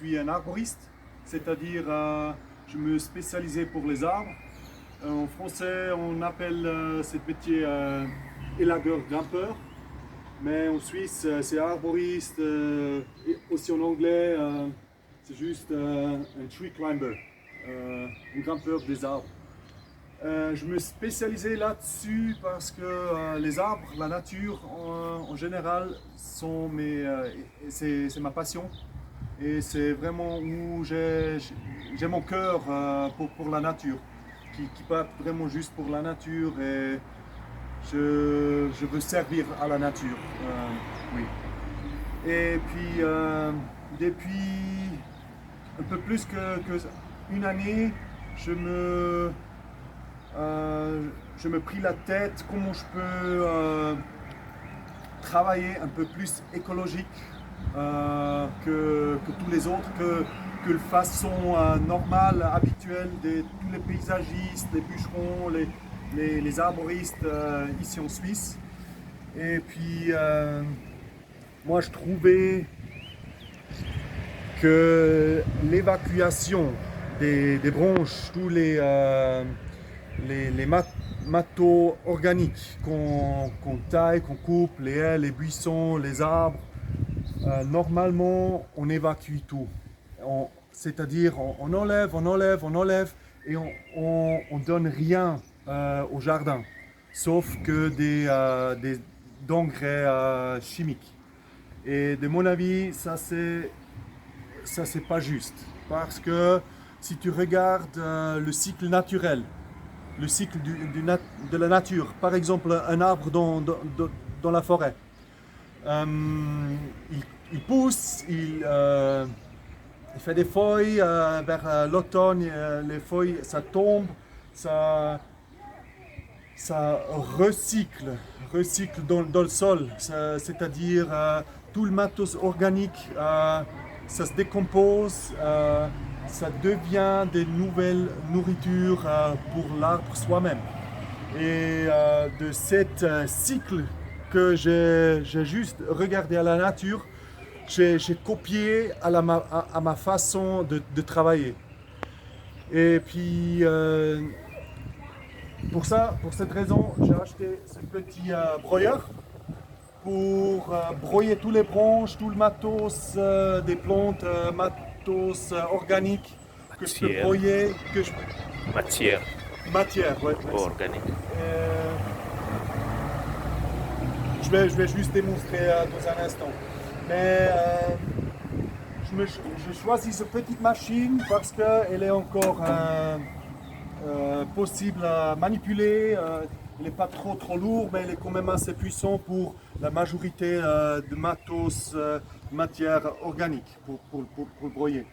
suis un arboriste, c'est-à-dire je me spécialisais pour les arbres. En français, on appelle ce métier élagueur-grimpeur, mais en Suisse, c'est arboriste, et aussi en anglais, c'est juste un tree climber, un grimpeur des arbres. Je me spécialisais là-dessus parce que les arbres, la nature en général, c'est ma passion. Et c'est vraiment où j'ai mon cœur pour la nature, qui part vraiment juste pour la nature et je veux servir à la nature. Oui. Et puis, depuis un peu plus qu'une année, je me pris la tête comment je peux travailler un peu plus écologique que tous les autres, que la façon normale, habituelle de tous les paysagistes, les bûcherons, les arboristes ici en Suisse. Et puis moi je trouvais que l'évacuation des branches, tous les matériaux organiques qu'on taille, qu'on coupe, les haies, les buissons, les arbres, normalement on évacue tout. C'est-à-dire on enlève et on donne rien au jardin, sauf que des d'engrais chimiques. Et de mon avis, ça c'est pas juste, parce que si tu regardes le cycle naturel, le cycle de la nature, par exemple un arbre dans la forêt, il pousse, il fait des feuilles, vers l'automne, les feuilles, ça tombe, ça recycle dans le sol, c'est-à-dire tout le matos organique, ça se décompose, ça devient des nouvelles nourritures pour l'arbre soi-même. Et de cet cycle que j'ai juste regardé à la nature, j'ai copié à ma façon de travailler. Et puis pour cette raison, j'ai acheté ce petit broyeur pour broyer tous les branches, tout le matos des plantes, matos organiques que je peux broyer. Matière, ouais. Organique. Je vais juste démontrer dans un instant. Mais je choisis cette petite machine parce qu'elle est encore possible à manipuler. Elle n'est pas trop lourde, mais elle est quand même assez puissante pour la majorité de matos, matière organique pour broyer.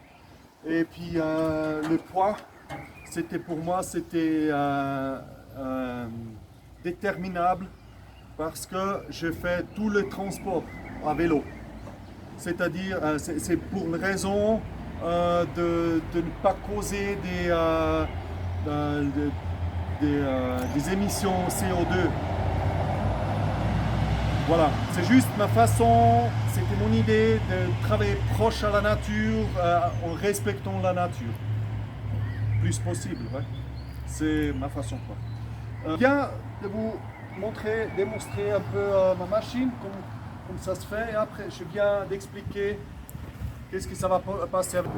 Et puis le poids, pour moi, c'était déterminable parce que je fais tout le transport à vélo. C'est-à-dire, c'est pour la raison de ne pas causer des émissions CO2. Voilà, c'est juste ma façon, c'était mon idée de travailler proche à la nature, en respectant la nature. Le plus possible, ouais. C'est ma façon, quoi. Je viens de vous démontrer un peu ma machine, comme ça se fait, et après je viens d'expliquer qu'est-ce que ça va passer avec.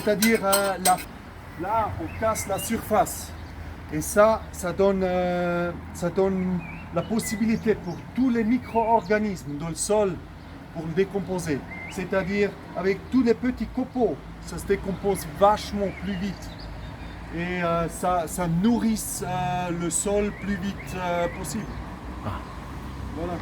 C'est-à-dire là, on casse la surface. Et ça donne la possibilité pour tous les micro-organismes dans le sol pour le décomposer. C'est-à-dire avec tous les petits copeaux, ça se décompose vachement plus vite. Et ça nourrit le sol plus vite possible. Voilà.